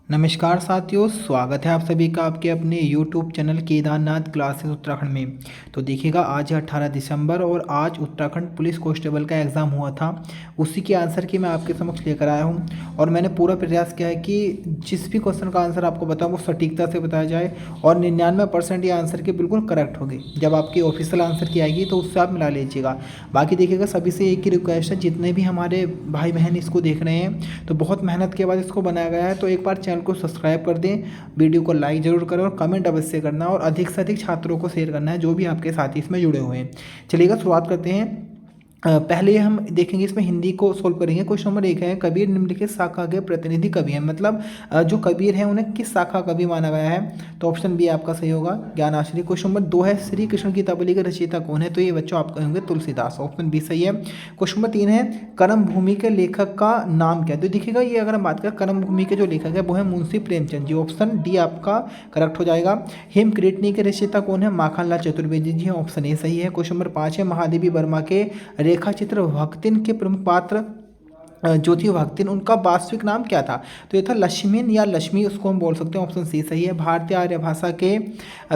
नमस्कार साथियों, स्वागत है आप सभी का आपके अपने YouTube channel Kedarnath classes Uttarakhand में। तो देखिएगा, आज है 18 दिसंबर और आज उत्तराखंड पुलिस कांस्टेबल का एग्ज़ाम हुआ था। उसी के आंसर की मैं आपके समक्ष लेकर आया हूं और मैंने पूरा प्रयास किया है कि जिस भी क्वेश्चन का आंसर आपको बताऊं वो सटीकता से बताया जाए और 99% ये आंसर के बिल्कुल करेक्ट होगी। जब आपकी ऑफिशियल आंसर की आएगी तो उससे आप मिला लीजिएगा। बाकी देखिएगा, सभी से एक ही रिक्वेस्ट है, जितने भी हमारे भाई बहन इसको देख रहे हैं तो बहुत मेहनत के बाद इसको बनाया गया है, तो एक बार चैनल को सब्सक्राइब कर दें, वीडियो को लाइक ज़रूर करें और कमेंट अवश्य करना और अधिक से अधिक छात्रों को शेयर करना है जो भी आपके साथी इसमें जुड़े हुए हैं। चलिएगा, शुरुआत करते हैं। पहले हम देखेंगे, इसमें हिंदी को सोल्व करेंगे। क्वेश्चन नंबर 1 है, कबीर निम्नलिखित शाखा के प्रतिनिधि कवि हैं। मतलब जो कबीर हैं उन्हें किस शाखा कवि माना गया है? तो ऑप्शन बी आपका सही होगा, ज्ञान आश्रय। क्वेश्चन नंबर 2 है, श्री कृष्ण की तबली के रचयिता कौन है? तो ये बच्चों आपके होंगे तुलसीदास, ऑप्शन बी सही है। क्वेश्चन नंबर 3 है, कर्म भूमि के लेखक का नाम क्या है? तो देखिएगा, ये अगर हम बात करें कर्म भूमि के जो लेखक है वो है मुंशी प्रेमचंद जी, ऑप्शन डी आपका करेक्ट हो जाएगा। हेम क्रीटनी के रचयिता कौन है? माखनलाल चतुर्वेदी जी, ऑप्शन ए सही है। क्वेश्चन नंबर 5 है, महादेवी वर्मा के रेखा चित्र भक्तिन के प्रमुख पात्र जो थी भक्तिन, उनका वास्तविक नाम क्या था? तो ये था लक्ष्मीन या लक्ष्मी, उसको हम बोल सकते हैं, ऑप्शन सी सही है। भारतीय आर्य भाषा के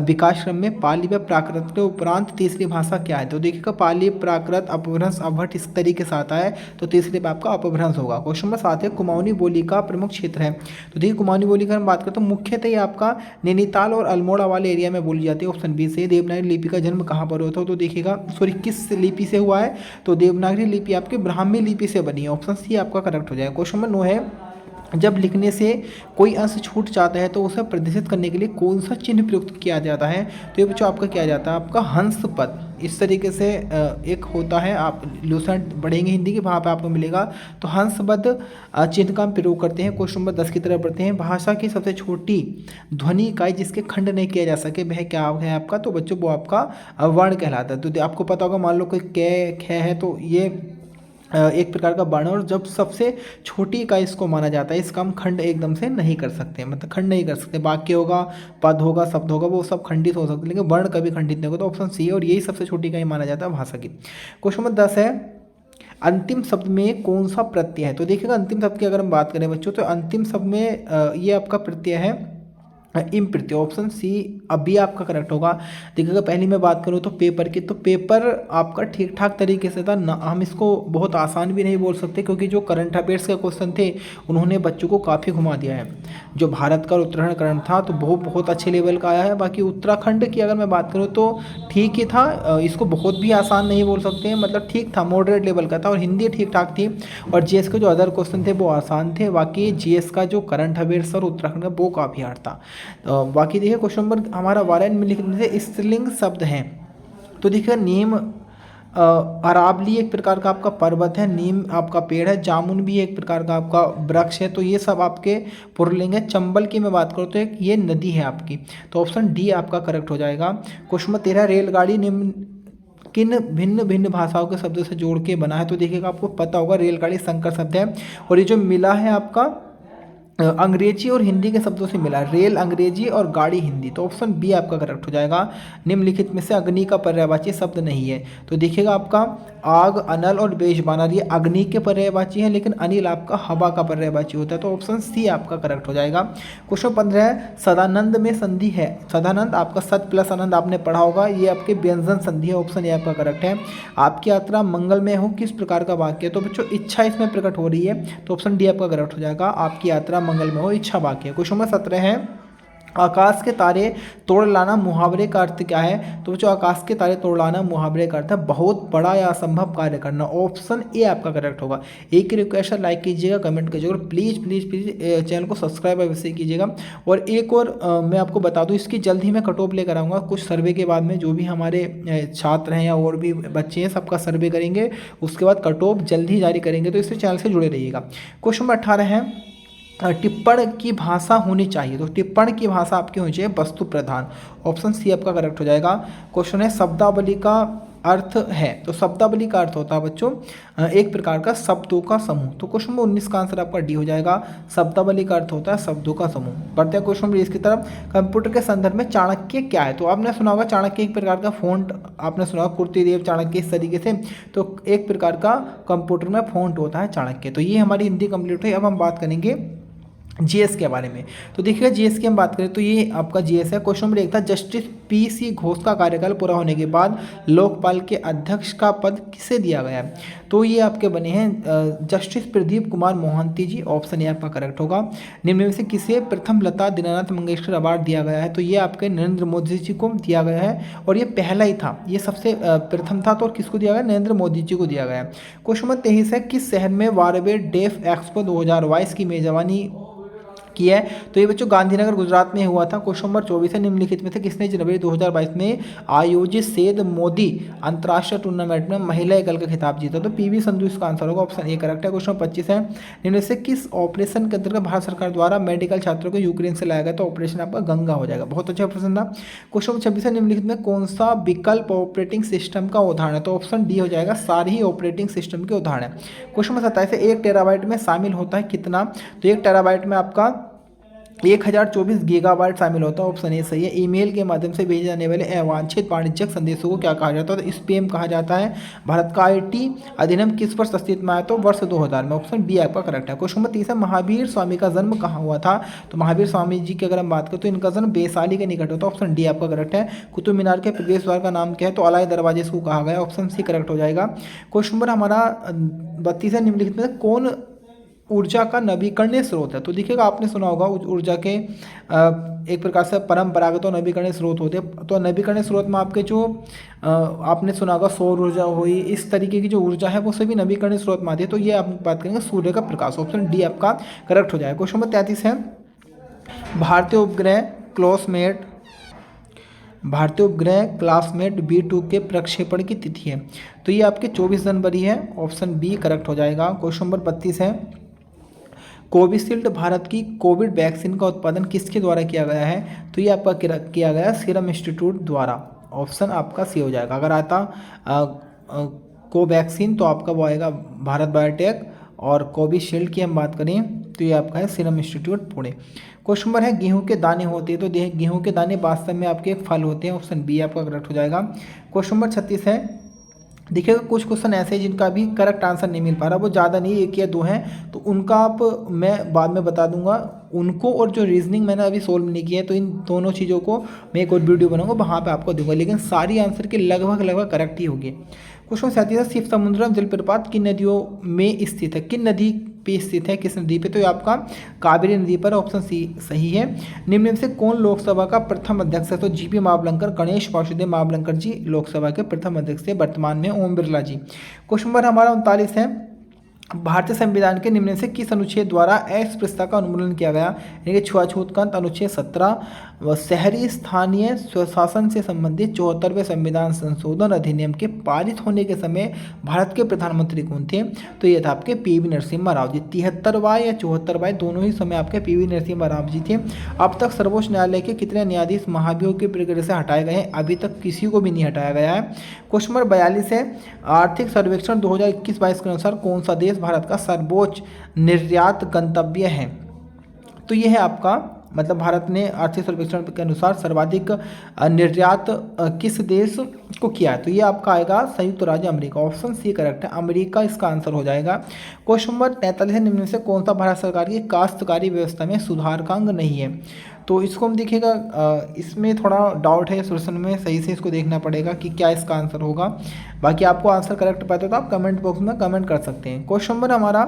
विकास क्रम में पाली व प्राकृत के उपरांत तीसरी भाषा क्या है? तो देखिएगा, पाली, प्राकृत, अपभ्रंश, अभट्ट इस तरीके से आता है, तो तीसरे पे आपका अपभ्रंश होगा। क्वेश्चन नंबर 7 है, कुमाऊनी बोली का प्रमुख क्षेत्र है। तो देखिए, कुमाऊनी बोली का हम बात करें तो मुख्यतः ये आपका नैनीताल और अल्मोड़ा वाले एरिया में बोली जाती है, ऑप्शन बी से। देवनागरी लिपि का जन्म कहाँ पर हुआ था? तो देखिएगा, सॉरी, किस लिपि से हुआ है? तो देवनागरी लिपि आपकी ब्राह्मी लिपि से बनी है, ऑप्शन सी आपका करेक्ट हो जाएगा। क्वेश्चन नंबर 9 है, जब लिखने से कोई अंश छूट जाता है तो उसे प्रदर्शित करने के लिए कौन सा चिन्ह प्रयुक्त किया जाता है? तो ये बच्चों आपका किया जाता है आपका हंस पद। इस तरीके से एक होता है, आप लूसेंट पढ़ेंगे हिंदी की, वहाँ पे आपको मिलेगा। तो हंस पद चिन्ह का हम प्रयोग करते हैं। क्वेश्चन नंबर 10 की तरफ बढ़ते हैं, भाषा की सबसे छोटी ध्वनि इकाई जिसके खंड नहीं किया जा सके वह क्या है आपका? तो बच्चों वो आपका वर्ण कहलाता है। तो आपको पता होगा, मान लो कोई कै ख है तो ये एक प्रकार का वर्ण, और जब सबसे छोटी इकाई इसको माना जाता है, इसका हम खंड एकदम से नहीं कर सकते, मतलब खंड नहीं कर सकते। वाक्य होगा, पद होगा, शब्द होगा, वो सब खंडित हो सकते हैं, लेकिन वर्ण कभी खंडित नहीं होगा। तो ऑप्शन सी है, और यही सबसे छोटी इकाई माना जाता है भाषा की। क्वेश्चन नंबर 10 है, अंतिम शब्द में कौन सा प्रत्यय है? तो देखिएगा, अंतिम शब्द की अगर हम बात करें बच्चों, तो अंतिम शब्द में ये आपका प्रत्यय है इम प्रत्यय, ऑप्शन सी अभी आपका करेक्ट होगा। देखिएगा, पहली मैं बात करूँ तो पेपर की, तो पेपर आपका ठीक ठाक तरीके से था ना, हम इसको बहुत आसान भी नहीं बोल सकते क्योंकि जो करंट अफेयर्स के क्वेश्चन थे उन्होंने बच्चों को काफ़ी घुमा दिया है। जो भारत का उत्तराखंड करंट था तो वो बहुत अच्छे लेवल का आया है। बाकी उत्तराखंड की अगर मैं बात करूँ तो ठीक ही था, इसको बहुत भी आसान नहीं बोल सकते हैं, मतलब ठीक था, मॉडरेट लेवल का था, और हिंदी ठीक ठाक थी, और जीएस के जो अदर क्वेश्चन थे वो आसान थे। बाकी जीएस का जो करंट अफेयर्स और उत्तराखंड का वो काफ़ी हार्ड था। बाकी देखिए, क्वेश्चन नंबर हमारा 12 में लिखने से स्त्रीलिंग शब्द हैं। तो देखिए, नीम अरावली एक प्रकार का आपका पर्वत है, नीम आपका पेड़ है, जामुन भी एक प्रकार का आपका वृक्ष है, तो ये सब आपके पुरलिंग है। चंबल की मैं बात करूँ तो एक ये नदी है आपकी, तो ऑप्शन डी आपका करेक्ट हो जाएगा। क्वेश्चन नंबर 13, रेलगाड़ी निम्न किन भिन्न भिन्न भाषाओं के शब्दों से जोड़ के बना है? तो देखिएगा, आपको पता होगा रेलगाड़ी संकर शब्द है, और ये जो मिला है आपका अंग्रेजी और हिंदी के शब्दों से मिला, रेल अंग्रेजी और गाड़ी हिंदी, तो ऑप्शन बी आपका करेक्ट हो जाएगा। निम्नलिखित में से अग्नि का पर्यायवाची शब्द नहीं है? तो देखिएगा, आपका आग, अनल और बेजबाना, ये अग्नि के पर्यायवाची है, लेकिन अनिल आपका हवा का पर्यायवाची होता है, तो ऑप्शन सी आपका करेक्ट हो जाएगा। क्वेश्चन 15 है, सदानंद में संधि है। सदानंद आपका सत प्लस आनंद आपने पढ़ा होगा, ये आपके व्यंजन संधि है, ऑप्शन ए आपका करेक्ट है। आपकी यात्रा मंगलमय हो, किस प्रकार का वाक्य है? तो बच्चों, इच्छा इसमें प्रकट हो रही है, तो ऑप्शन डी आपका करेक्ट हो जाएगा। आपकी यात्रा मंगल में हो, इच्छा वाक्य। क्वेश्चन नंबर 17 है, आकाश के तारे तोड़ लाना मुहावरे का अर्थ क्या है? तो बच्चों, आकाश के तारे तोड़ लाना मुहावरे का अर्थ है बहुत बड़ा या असंभव कार्य करना, ऑप्शन ए आपका करेक्ट होगा। एक रिक्वेस्ट है, लाइक कीजिएगा, कमेंट कीजिएगा, और प्लीज़ प्लीज़ प्लीज़ चैनल को सब्सक्राइब अवश्य कीजिएगा। और एक और मैं आपको बता दूं, इसकी जल्द ही मैं कट ऑफ लेकर आऊँगा कुछ सर्वे के बाद में, जो भी हमारे छात्र हैं या और भी बच्चे हैं सबका सर्वे करेंगे, उसके बाद कट ऑफ जल्द ही जारी करेंगे, तो इससे चैनल से जुड़े रहिएगा। क्वेश्चन नंबर 18 है, टिप्पण की भाषा होनी चाहिए। तो टिप्पण की भाषा आपकी होनी चाहिए वस्तु प्रधान, ऑप्शन सी आपका करेक्ट हो जाएगा। क्वेश्चन है, शब्दावली का अर्थ है। तो शब्दावली का अर्थ होता है बच्चों एक प्रकार का शब्दों का समूह। तो क्वेश्चन नंबर 19 का आंसर आपका डी हो जाएगा। शब्दावली का अर्थ होता है शब्दों का समूह। बढ़ते हैं क्वेश्चन नंबर 20 की तरफ। कंप्यूटर के संदर्भ में चाणक्य क्या है? तो आपने सुना होगा चाणक्य एक प्रकार का फ़ॉन्ट, आपने सुना होगा कुर्तिदेव चाणक्य, इस तरीके से, तो एक प्रकार का कंप्यूटर में फ़ॉन्ट होता है चाणक्य। तो ये हमारी हिंदी कंप्लीट हुई। अब हम बात करेंगे जीएस के बारे में। तो देखिएगा जीएस की हम बात करें तो ये आपका जीएस है। क्वेश्चन नंबर 1 था, जस्टिस पीसी घोष का कार्यकाल पूरा होने के बाद लोकपाल के अध्यक्ष का पद किसे दिया गया है? तो ये आपके बने हैं justice Pradeep Kumar Mohanty ji. Option A आपका करेक्ट होगा। निम्न में से किसे प्रथम लता दीनानाथ मंगेशकर अवार्ड दिया गया है? तो ये आपके नरेंद्र मोदी जी को दिया गया है और ये पहला ही था, ये सबसे प्रथम था। तो और किसको दिया गया? नरेंद्र मोदी जी को दिया गया है। क्वेश्चन नंबर 23 है, किस शहर में 12वें डेफ एक्सपो 2022 की मेजबानी की है? तो ये बच्चों गांधीनगर गुजरात में हुआ था। क्वेश्चन नंबर 24 है, निम्नलिखित में से किसने जनवरी 2022 में आयोजित सेद मोदी अंतर्राष्ट्रीय टूर्नामेंट में महिला एकल का खिताब जीता? तो पीवी संधू इसका आंसर होगा। ऑप्शन ए करेक्ट है। क्वेश्चन नंबर 25 है, निम्न से किस ऑपरेशन के अंतर्गत भारत सरकार द्वारा मेडिकल छात्रों को यूक्रेन से लाया गया? तो ऑपरेशन आपका गंगा हो जाएगा। बहुत अच्छा प्रश्न था। क्वेश्चन नंबर 26 है, निम्नलिखित में कौन सा विकल्प ऑपरेटिंग सिस्टम का उदाहरण है? तो ऑप्शन डी हो जाएगा, सारे ही ऑपरेटिंग सिस्टम के उदाहरण है। क्वेश्चन नंबर 27 है, 1 टेराबाइट में शामिल होता है कितना? तो 1 टेराबाइट में आपका 1024 गीगाबाइट शामिल होता है। ऑप्शन ए सही है। ईमेल के माध्यम से भेजे जाने वाले अवांछित वाणिज्यिक संदेशों को क्या कहा जाता है? तो स्पैम कहा जाता है। भारत का आईटी अधिनियम किस वर्ष अस्तित्व में आया? तो वर्ष 2000 में। ऑप्शन बी आपका करेक्ट है। क्वेश्चन नंबर 30 है, महावीर स्वामी का जन्म कहाँ हुआ था? तो महावीर स्वामी जी की अगर हम बात करें तो इनका जन्म वैशाली के निकट होता है। ऑप्शन डी आपका करेक्ट है। कुतुब मीनार के प्रवेश द्वार का नाम क्या है? तो अलाई दरवाजे को कहा गया। ऑप्शन सी करेक्ट हो जाएगा। क्वेश्चन नंबर हमारा 32 है, निम्नलिखित में कौन ऊर्जा का नवीकरणीय स्रोत है? तो देखिएगा आपने सुना होगा ऊर्जा के एक प्रकार से परंपरागत और नवीकरणीय स्रोत होते हैं। तो नवीकरणीय स्रोत में आपके जो आपने सुना होगा सौर ऊर्जा हुई, इस तरीके की जो ऊर्जा है वो सभी नवीकरणीय स्रोत में आती है। तो ये आप बात करेंगे सूर्य का प्रकाश। ऑप्शन डी आपका करेक्ट हो जाएगा। क्वेश्चन नंबर 33 है, भारतीय उपग्रह क्लासमेट B2 के प्रक्षेपण की तिथि है? तो ये आपके 24 जनवरी है। ऑप्शन बी करेक्ट हो जाएगा। क्वेश्चन नंबर 32 है, कोविशील्ड भारत की कोविड वैक्सीन का उत्पादन किसके द्वारा किया गया है? तो ये आपका किया गया सीरम इंस्टीट्यूट द्वारा। ऑप्शन आपका सी हो जाएगा। अगर आता कोवैक्सीन तो आपका वो आएगा भारत बायोटेक, और कोविशील्ड की हम बात करें तो ये आपका है serum institute Pune. Question number है, गेहूं के दाने होते हैं? तो गेहूं के दाने वास्तव में आपके एक फल होते हैं। ऑप्शन बी आपका करेक्ट हो जाएगा। क्वेश्चन नंबर 36 है, देखिएगा कुछ क्वेश्चन ऐसे हैं जिनका भी करेक्ट आंसर नहीं मिल पा रहा, वो ज़्यादा नहीं, 1 या 2 हैं, तो उनका आप मैं बाद में बता दूंगा उनको, और जो रीजनिंग मैंने अभी सोल्व नहीं किया है तो इन दोनों चीज़ों को मैं एक और वीडियो बनाऊंगा, वहाँ पे आपको दूंगा, लेकिन सारी आंसर के लगभग करेक्ट ही होगी। क्वेश्चन 37 है, शिव समुद्रम जलप्रपात किन नदियों में स्थित है? किन नदी पे स्थित है, किस नदी पे? तो ये आपका कावेरी नदी पर। ऑप्शन सी सही है। निम्न में से कौन लोकसभा का प्रथम अध्यक्ष है? तो जीपी महाबलंकर, गणेश वासुदेव महाबलंकर जी लोकसभा के प्रथम अध्यक्ष है। वर्तमान में ओम बिरला जी। क्वेश्चन नंबर हमारा 39 है, भारतीय संविधान के निम्न से किस अनुच्छेद द्वारा अस्पृश्यता का उन्मूलन किया गया? यानी कि छुआछूत का अनुच्छेद 17, व शहरी स्थानीय स्वशासन से संबंधित 74वें संविधान संशोधन अधिनियम के पारित होने के समय भारत के प्रधानमंत्री कौन थे? तो ये था आपके पीवी नरसिम्हा राव जी। 73वां या 74वां दोनों ही समय आपके पीवी नरसिम्हा राव जी थे। अब तक सर्वोच्च न्यायालय के कितने न्यायाधीश महाभियोग की प्रक्रिया से हटाए गए हैं? अभी तक किसी को भी नहीं हटाया गया है। क्वेश्चन नंबर 42 है, आर्थिक सर्वेक्षण 2021-22 के अनुसार कौन सा देश भारत का सर्वोच्च निर्यात गंतव्य है? तो यह है आपका, मतलब भारत ने आर्थिक सर्वेक्षण के अनुसार सर्वाधिक निर्यात किस देश को किया है? तो ये आपका आएगा संयुक्त राज्य अमेरिका। ऑप्शन सी करेक्ट है, अमेरिका इसका आंसर हो जाएगा। क्वेश्चन नंबर 43 है, निम्न में से कौन सा भारत सरकार की काश्तकारी व्यवस्था में सुधार का अंग नहीं है? तो इसको हम देखिएगा, इसमें थोड़ा डाउट है, सॉल्यूशन में सही से इसको देखना पड़ेगा कि क्या इसका आंसर होगा। बाकी आपको आंसर करेक्ट पता है तो आप कमेंट बॉक्स में कमेंट कर सकते हैं। क्वेश्चन नंबर हमारा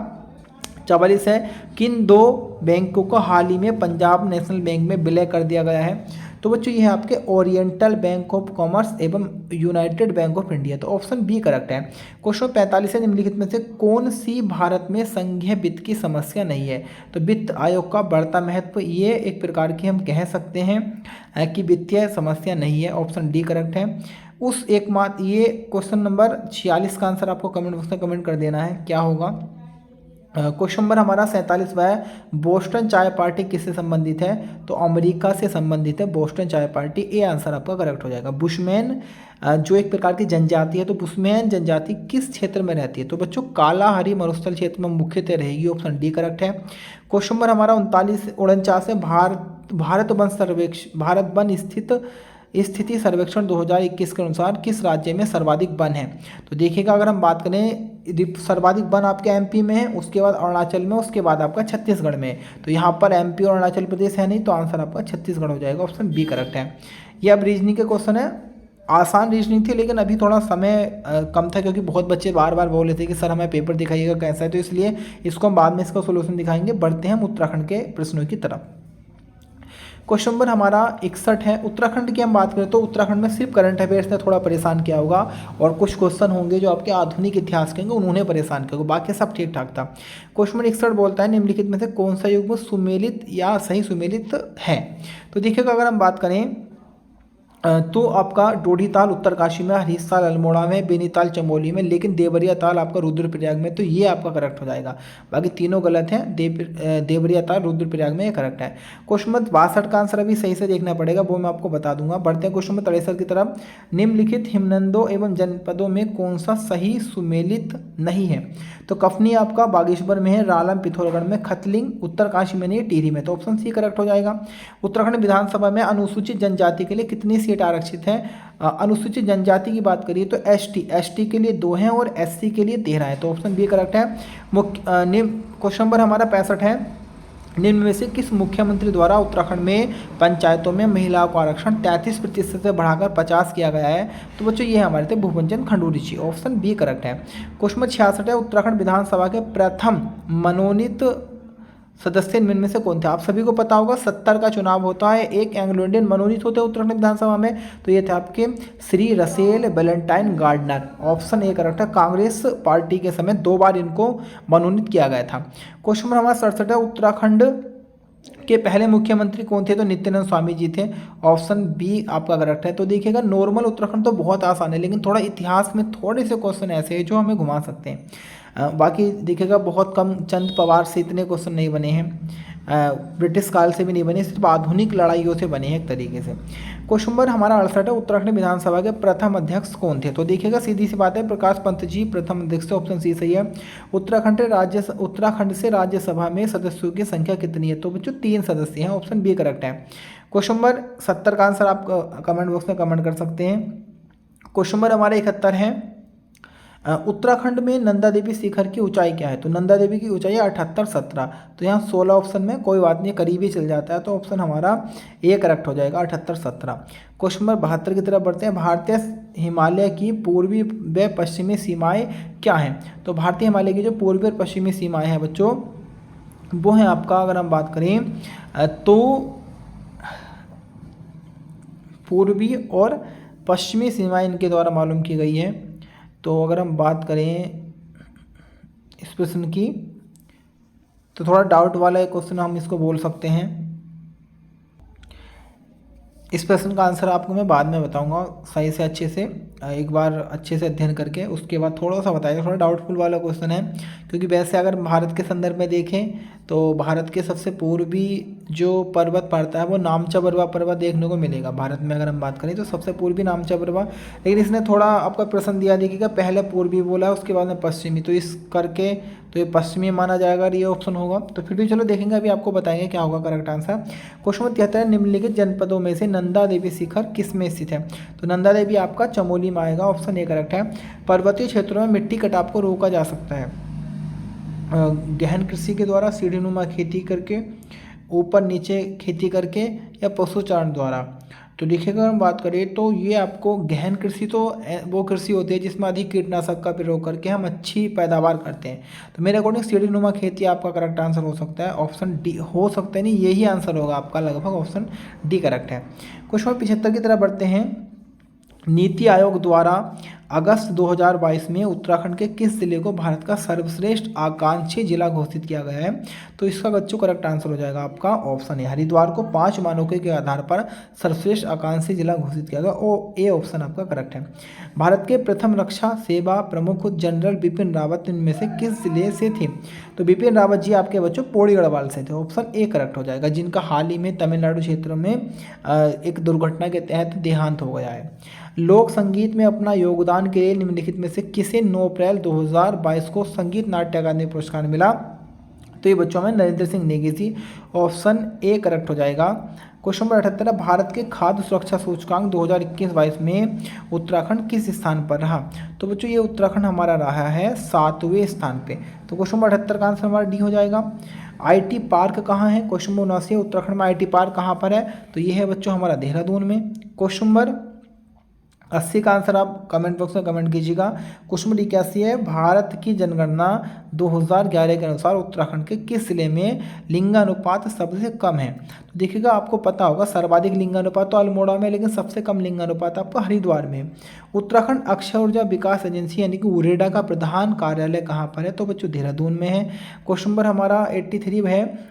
44 है, किन 2 बैंकों को हाल ही में पंजाब नेशनल बैंक में विलय कर दिया गया है? तो बच्चों ये है आपके ओरिएंटल बैंक ऑफ कॉमर्स एवं यूनाइटेड बैंक ऑफ इंडिया। तो ऑप्शन बी करेक्ट है। क्वेश्चन 45 है, निम्नलिखित में से कौन सी भारत में संघीय वित्त की समस्या नहीं है? तो वित्त आयोग का बढ़ता महत्व, ये एक प्रकार की हम कह सकते हैं कि वित्तीय समस्या नहीं है। ऑप्शन डी करेक्ट है। उस एकमात्र, ये क्वेश्चन नंबर 46 का आंसर आपको कमेंट बॉक्स में कमेंट कर देना है, क्या होगा। क्वेश्चन नंबर हमारा 47वां है, बोस्टन चाय पार्टी किससे संबंधित है? तो अमेरिका से संबंधित है बोस्टन चाय पार्टी। ये आंसर आपका करेक्ट हो जाएगा। बुशमैन जो एक प्रकार की जनजाति है, तो बुशमैन जनजाति किस क्षेत्र में रहती है? तो बच्चों कालाहारी मरुस्थल क्षेत्र में मुख्यतः रहेगी। ऑप्शन डी करेक्ट है। क्वेश्चन नंबर हमारा 49 है, भारत वन स्थित स्थिति सर्वेक्षण 2021 के अनुसार किस राज्य में सर्वाधिक वन है? तो देखिएगा, अगर हम बात करें सर्वाधिक वन आपके एमपी में है, उसके बाद अरुणाचल में, उसके बाद आपका छत्तीसगढ़ में। तो यहाँ पर एमपी और अरुणाचल प्रदेश है नहीं, तो आंसर आपका छत्तीसगढ़ हो जाएगा, ऑप्शन बी करेक्ट है। ये अब रीजनिंग के क्वेश्चन है, आसान रीजनिंग थी, लेकिन अभी थोड़ा समय कम था क्योंकि बहुत बच्चे बार बार बोल रहे थे कि सर हमें पेपर दिखाइएगा कैसा है, तो इसलिए इसको हम बाद में इसका सोल्यूशन दिखाएंगे। बढ़ते हैं हम उत्तराखंड के प्रश्नों की तरफ। क्वेश्चन नंबर हमारा 61 है। उत्तराखंड की हम बात करें तो उत्तराखंड में सिर्फ करंट अफेयर्स ने थोड़ा परेशान किया होगा, और कुछ क्वेश्चन होंगे जो आपके आधुनिक इतिहास के होंगे, उन्होंने परेशान किया होगा, बाकी सब ठीक ठाक था। क्वेश्चन नंबर 61 बोलता है निम्नलिखित में से कौन सा युग्म सुमेलित या सही सुमेलित है? तो देखिएगा, अगर हम बात करें तो आपका डोडी ताल उत्तरकाशी में, हरीश ताल अल्मोड़ा में, बेनीताल चमोली में, लेकिन देवरिया ताल आपका रुद्रप्रयाग में, तो ये आपका करेक्ट हो जाएगा। बाकी तीनों गलत हैं। देवरिया ताल रुद्रप्रयाग में ये करेक्ट है। क्वेश्चन नंबर 62 का आंसर अभी सही से देखना पड़ेगा, वो मैं आपको बता दूंगा। बढ़ते हैं क्वेश्चन नंबर 63 की तरफ। निम्नलिखित हिमनदों एवं जनपदों में कौन सा सही सुमेलित नहीं है? तो कफनी आपका बागेश्वर में है, रालम पिथौरागढ़ में, खतलिंग उत्तरकाशी में नहीं, टिहरी में, तो ऑप्शन सी करेक्ट हो जाएगा। उत्तराखंड विधानसभा में अनुसूचित जनजाति के लिए कितनी सीट आरक्षित है? अनुसूचित जनजाति की बात करिए तो एसटी के लिए 2 हैं और एससी के लिए 13 है, तो ऑप्शन बी करेक्ट है। क्वेश्चन नंबर हमारा 65 है। निम्न में से किस मुख्यमंत्री द्वारा उत्तराखंड में पंचायतों में महिलाओं का आरक्षण 33% से बढ़ाकर 50 किया गया है? तो बच्चों ये हमारे थे भूपेंद्र चंद्र खंडूरी जी, ऑप्शन बी करेक्ट है। क्वेश्चन नंबर 66 है। उत्तराखंड विधानसभा के प्रथम मनोनीत सदस्य इनमें में से कौन थे? आप सभी को पता होगा 70 का चुनाव होता है, एक एंग्लो इंडियन मनोनीत होते हैं उत्तराखंड विधानसभा में, तो ये थे आपके Shri Russell Valentine Gardner, option A correct है। कांग्रेस पार्टी के समय 2 बार इनको मनोनीत किया गया था। क्वेश्चन नंबर हमारा 67 है। उत्तराखंड के पहले मुख्यमंत्री कौन थे? तो नित्यानंद स्वामी जी थे, ऑप्शन बी आपका करेक्ट है। तो देखिएगा, नॉर्मल उत्तराखंड तो बहुत आसान है, लेकिन थोड़ा इतिहास में थोड़े से क्वेश्चन ऐसे हैं जो हमें घुमा सकते हैं। बाकी देखिएगा, बहुत कम, चंद पवार से इतने क्वेश्चन नहीं बने हैं, ब्रिटिश काल से भी नहीं बने, सिर्फ आधुनिक लड़ाइयों से बने हैं एक तरीके से। क्वेश्चन नंबर हमारा 68 है। उत्तराखंड विधानसभा के प्रथम अध्यक्ष कौन थे? तो देखिएगा, सीधी सी बात है, प्रकाश पंत जी प्रथम अध्यक्ष थे, ऑप्शन सी सही है। उत्तराखंड से राज्यसभा में सदस्यों की संख्या कितनी है? तो बच्चों 3 सदस्य हैं, ऑप्शन बी करेक्ट है। क्वेश्चन नंबर 70 का आंसर आप कमेंट बॉक्स में कमेंट कर सकते हैं। क्वेश्चन नंबर हमारा 71 है। उत्तराखंड में नंदा देवी शिखर की ऊंचाई क्या है? तो नंदा देवी की ऊंचाई है 78-17, तो यहाँ 16 ऑप्शन में कोई बात नहीं, करीब ही चल जाता है, तो ऑप्शन हमारा ए करेक्ट हो जाएगा, 78-17। क्वेश्चन नंबर 72 की तरफ बढ़ते हैं। भारतीय हिमालय की पूर्वी व पश्चिमी सीमाएं क्या हैं? तो भारतीय हिमालय की जो पूर्वी और पश्चिमी सीमाएं हैं बच्चों, वो हैं आपका, अगर हम बात करें तो पूर्वी और पश्चिमी सीमाएं इनके द्वारा मालूम की गई है। तो अगर हम बात करें इस प्रश्न की, तो थोड़ा डाउट वाला एक क्वेश्चन हम इसको बोल सकते हैं। इस प्रश्न का आंसर आपको मैं बाद में बताऊंगा सही से, अच्छे से एक बार अच्छे से अध्ययन करके, उसके बाद थोड़ा सा बताइए। थोड़ा डाउटफुल वाला क्वेश्चन है, क्योंकि वैसे अगर भारत के संदर्भ में देखें तो भारत के सबसे पूर्वी जो पर्वत पड़ता है वो नामचा बरवा पर्वत देखने को मिलेगा। भारत में अगर हम बात करें तो सबसे पूर्वी नामचा बरवा, लेकिन इसने थोड़ा आपका प्रश्न दिया देखिएगा, पहले पूर्वी बोला है उसके बाद में पश्चिमी, तो इस करके तो ये पश्चिमी माना जाएगा, ये ऑप्शन होगा। तो फिर भी चलो देखेंगे, अभी आपको बताएंगे क्या होगा करेक्ट आंसर। क्वेश्चन नंबर 73, निम्नलिखित जनपदों में से नंदा देवी शिखर किस में स्थित है? तो नंदा देवी आपका चमोली में आएगा, ऑप्शन ए करेक्ट है। पर्वतीय क्षेत्रों में मिट्टी कटाव को रोका जा सकता है गहन कृषि के द्वारा, सीढ़ीनुमा खेती करके, ऊपर नीचे खेती करके, या पशुचारण द्वारा। तो देखिएगा, हम बात करें तो ये आपको गहन कृषि तो वो कृषि होती है जिसमें अधिक कीटनाशक का प्रयोग करके हम अच्छी पैदावार करते हैं। तो मेरे अकॉर्डिंग सीढ़ीनुमा खेती आपका करेक्ट आंसर हो सकता है, ऑप्शन डी हो सकता है, नहीं यही आंसर होगा आपका, लगभग ऑप्शन डी करेक्ट है। क्वेश्चन 75 की तरफ बढ़ते हैं। नीति आयोग द्वारा अगस्त 2022 में उत्तराखंड के किस जिले को भारत का सर्वश्रेष्ठ आकांक्षी जिला घोषित किया गया है? तो इसका बच्चों करेक्ट आंसर हो जाएगा आपका ऑप्शन ए। हरिद्वार को 5 मानकों के आधार पर सर्वश्रेष्ठ आकांक्षी जिला घोषित किया गया, ओ ए ऑप्शन आपका करेक्ट है। भारत के प्रथम रक्षा सेवा प्रमुख जनरल बिपिन रावत इनमें से किस जिले से थे? तो बिपिन रावत जी आपके बच्चों पौड़ी गढ़वाल से थे, ऑप्शन ए करेक्ट हो जाएगा, जिनका हाल ही में तमिलनाडु क्षेत्र में एक दुर्घटना के तहत देहांत हो गया है। लोक संगीत में अपना योगदान के लिए निम्नलिखित में से किसे 9 अप्रैल 2022 को संगीत नाट्य अकादमी पुरस्कार मिला? तो ये बच्चों में नरेंद्र सिंह नेगी थी। ऑप्शन ए करेक्ट हो जाएगा। क्वेश्चन नंबर 78 है, भारत के खाद्य सुरक्षा सूचकांक 2021-22 में उत्तराखंड किस स्थान पर रहा? तो बच्चों ये उत्तराखंड हमारा रहा है 7वें स्थान पे। तो क्वेश्चन नंबर 78 का आंसर हमारा डी हो जाएगा। आईटी पार्क कहाँ है? क्वेश्चन नंबर 79 उत्तराखंड में आईटी पार्क कहाँ पर है? तो ये है बच्चों हमारा देहरादून में। क्वेश्चन नंबर 80 का आंसर आप कमेंट बॉक्स में कमेंट कीजिएगा। क्वेश्चन नंबर 81 है, भारत की जनगणना 2011 के अनुसार उत्तराखंड के किस जिले में लिंगानुपात सबसे कम है? तो देखिएगा आपको पता होगा सर्वाधिक लिंगानुपात तो अल्मोड़ा में, लेकिन सबसे कम लिंगानुपात आपको हरिद्वार में। उत्तराखंड अक्षय ऊर्जा विकास एजेंसी यानी कि उरेडा का प्रधान कार्यालय कहाँ पर है? तो बच्चों देहरादून में है। क्वेश्चन नंबर हमारा 83 है,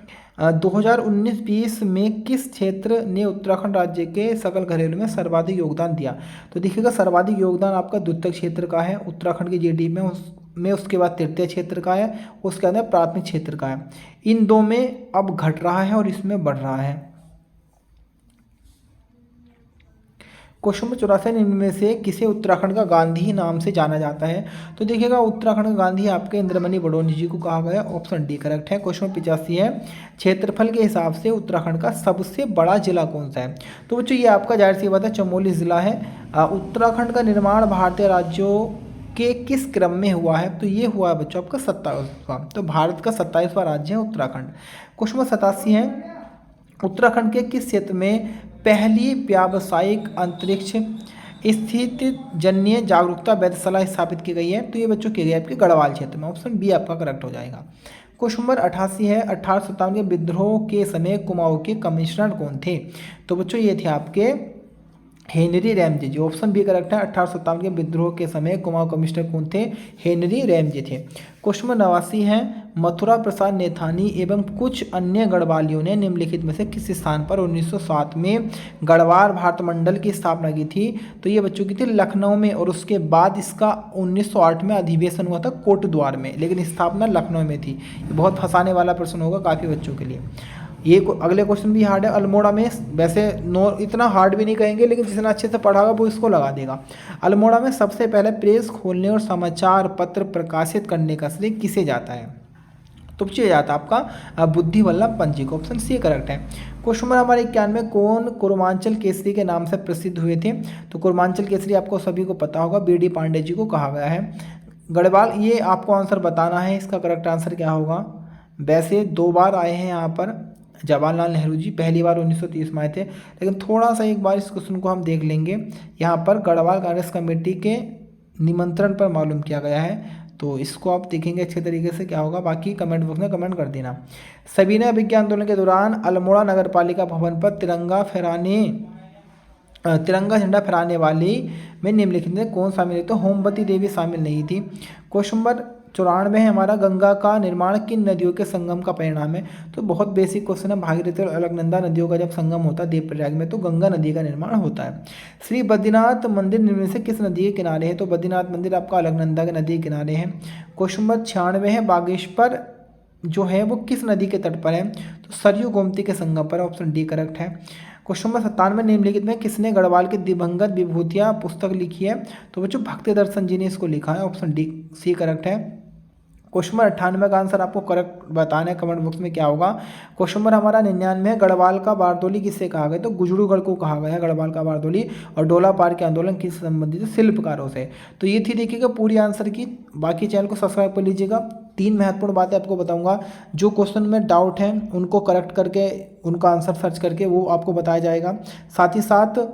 2019-20 में किस क्षेत्र ने उत्तराखंड राज्य के सकल घरेलू में सर्वाधिक योगदान दिया? तो देखिएगा सर्वाधिक योगदान आपका द्वितीय क्षेत्र का है उत्तराखंड की जीडीपी में, उसके बाद तृतीय क्षेत्र का है, उसके अंदर प्राथमिक क्षेत्र का है। इन दो में अब घट रहा है और इसमें बढ़ रहा है। क्वेश्चन नंबर 84 इनमें से किसे उत्तराखंड का गांधी नाम से जाना जाता है? तो देखिएगा उत्तराखंड का गांधी आपके इंद्रमणि बडोनी जी को कहा गया। ऑप्शन डी करेक्ट है। क्वेश्चन नंबर 85 है, क्षेत्रफल के हिसाब से उत्तराखंड का सबसे बड़ा जिला कौन सा है? तो बच्चों ये आपका जाहिर सी बात है चमोली जिला है। उत्तराखंड का निर्माण भारतीय राज्यों के किस क्रम में हुआ है? तो ये हुआ है बच्चों आपका 27वां। तो भारत का 27वां राज्य है उत्तराखंड। क्वेश्चन नंबर 87 है, उत्तराखंड के किस क्षेत्र में पहली व्यावसायिक अंतरिक्ष स्थित जन्य जागरूकता वेधशाला स्थापित की गई है? तो ये बच्चों की गई है आपके गढ़वाल क्षेत्र में। ऑप्शन बी आपका करेक्ट हो जाएगा। क्वेश्चन नंबर 88 है, 1857 के विद्रोह के समय कुमाऊं के कमिश्नर कौन थे? तो बच्चों ये थे आपके हेनरी रैमजे जी। ऑप्शन बी करेक्ट है। 1857 के विद्रोह के समय कुमाऊं कमिश्नर कौन थे? हेनरी रैमजे थे। क्वेश्चन नंबर 89 है, मथुरा प्रसाद नेथानी एवं कुछ अन्य गढ़वालियों ने निम्नलिखित में से किस स्थान पर 1907 में गढ़वाल भारत मंडल की स्थापना की थी? तो ये बच्चों की थी लखनऊ में, और उसके बाद इसका 1908 में अधिवेशन हुआ था कोटद्वार में, लेकिन स्थापना लखनऊ में थी। ये बहुत फंसाने वाला प्रश्न होगा काफ़ी बच्चों के लिए। ये अगले क्वेश्चन भी हार्ड है। अल्मोड़ा में वैसे इतना हार्ड भी नहीं कहेंगे, लेकिन जितना अच्छे से पढ़ा होगा वो इसको लगा देगा। अल्मोड़ा में सबसे पहले प्रेस खोलने और समाचार पत्र प्रकाशित करने का श्रेय किसे जाता है? तो पूछिए जाता आपका बुद्धि वल्लभ पंत जी को। ऑप्शन सी करेक्ट है। क्वेश्चन नंबर हमारे 91, कौन कुर्मांचल केसरी के नाम से प्रसिद्ध हुए थे? तो कुर्मांचल केसरी आपको सभी को पता होगा, बीडी पांडे जी को कहा गया है। गढ़वाल, ये आपको आंसर बताना है, इसका करेक्ट आंसर क्या होगा। वैसे 2 बार आए हैं यहाँ पर जवाहरलाल नेहरू जी, पहली बार 1930 में आए थे, लेकिन थोड़ा सा एक बार इस क्वेश्चन को हम देख लेंगे। यहाँ पर गढ़वाल कांग्रेस कमेटी के निमंत्रण पर मालूम किया गया है, तो इसको आप देखेंगे अच्छे तरीके से क्या होगा। बाकी कमेंट बॉक्स में कमेंट कर देना। सविनय विज्ञान आंदोलन के दौरान अल्मोड़ा नगर पालिका भवन पर तिरंगा झंडा फहराने वाली में निम्नलिखित में कौन शामिल है? तो होमवती देवी शामिल नहीं थी। क्वेश्चन नंबर 94 है हमारा, गंगा का निर्माण किन नदियों के संगम का परिणाम है? तो बहुत बेसिक क्वेश्चन है। भागीरथी और अलकनंदा नदियों का जब संगम होता है देवप्रयाग में, तो गंगा नदी का निर्माण होता है। श्री बद्रीनाथ मंदिर निम्न में से किस नदी के किनारे है? तो बद्रीनाथ मंदिर आपका अलकनंदा के नदी के किनारे है। क्वेश्चन नंबर 96 है, बागेश्वर जो है वो किस नदी के तट पर है? तो सरयू गोमती के संगम पर। ऑप्शन डी करेक्ट है। क्वेश्चन नंबर 97 निम्नलिखित में किसने गढ़वाल के दिवंगत विभूतियाँ पुस्तक लिखी है? तो बच्चों भक्ति दर्शन जी ने इसको लिखा है। ऑप्शन डी सी करेक्ट है। क्वेश्चन नंबर 98 का आंसर आपको करेक्ट बताना है, कमेंट बॉक्स में क्या होगा। क्वेश्चन नंबर हमारा 99 है, गढ़वाल का बारदोली किससे कहा गया? तो गुजरूगढ़ को कहा गया है गढ़वाल का बारदोली। और डोला पार के आंदोलन किससे संबंधित है? शिल्पकारों से। तो ये थी देखिएगा पूरी आंसर की। बाकी चैनल को सब्सक्राइब कर लीजिएगा। 3 महत्वपूर्ण बातें आपको बताऊंगा, जो क्वेश्चन में डाउट है उनको करेक्ट करके उनका आंसर सर्च करके वो आपको बताया जाएगा। साथ ही साथ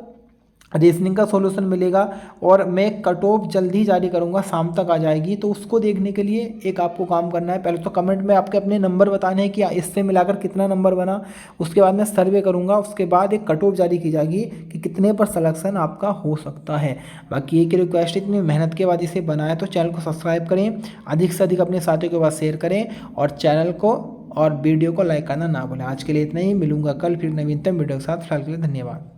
रीजनिंग का सॉल्यूशन मिलेगा, और मैं कट ऑफ जल्दी ही जारी करूंगा, शाम तक आ जाएगी। तो उसको देखने के लिए एक आपको काम करना है, पहले तो कमेंट में आपके अपने नंबर बताने हैं कि इससे मिलाकर कितना नंबर बना। उसके बाद मैं सर्वे करूंगा, उसके बाद एक कट ऑफ जारी की जाएगी कि कितने पर सिलेक्शन आपका हो सकता है। बाकी एक रिक्वेस्ट, इतनी मेहनत के बाद इसे बनाया तो चैनल को सब्सक्राइब करें, अधिक से अधिक अपने साथियों के पास शेयर करें, और चैनल को और वीडियो को लाइक करना ना भूलें। आज के लिए इतना ही, मिलूंगा कल फिर नवीनतम वीडियो के साथ। फिलहाल के लिए धन्यवाद।